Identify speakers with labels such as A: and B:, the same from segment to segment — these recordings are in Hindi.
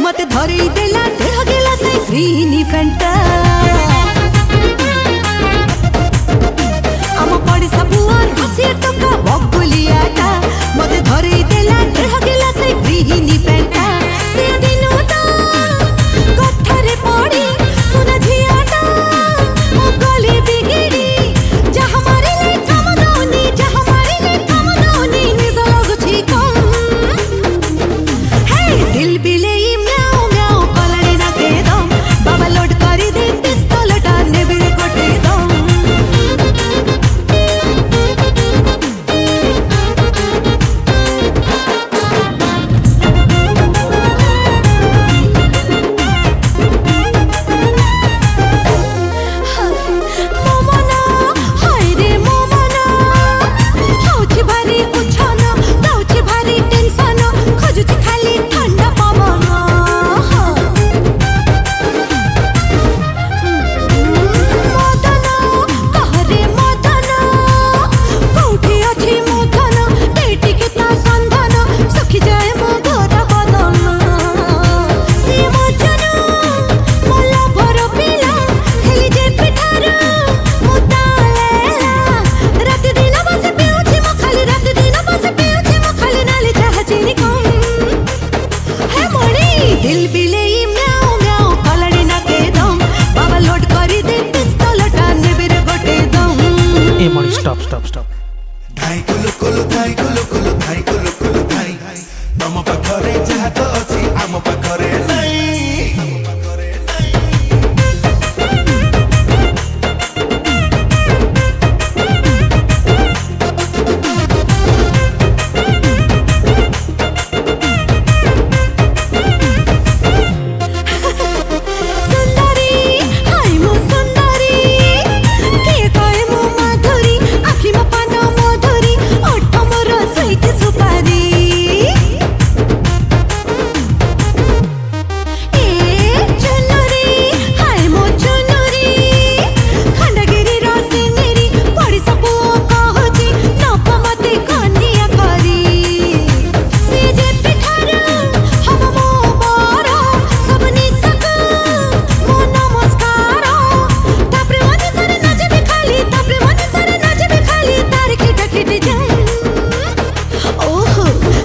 A: मत धरी देला देह गेला से ग्रीनी फेंटा आम पड़ी सबुआर हसी टका बगुलियाटा मत धरी देला देह गेला से ग्रीनी फेंटा से दिनो ता कथरे पड़ी सुना झियाटा ओ गली बिगिड़ी जहां मारे ले काम नोनी जहां मारे ले काम नोनी निज लोग ठीक हे दिल बिले दिल बिले म्याओ म्याओ कलड़ी ना के दम बाबा लोड करी दे पिस्तौल टाने बेरे गोटे दम
B: ए मणि स्टॉप स्टॉप स्टॉप
C: धाई कुलु कुलु धाई कुलु कुलु धाई कुलु कुलु धाई तम पाखरे जहा तो अछि आम पाखरे नाही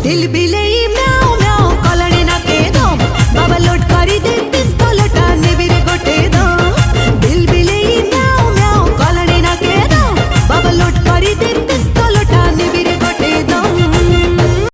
A: दिल बिले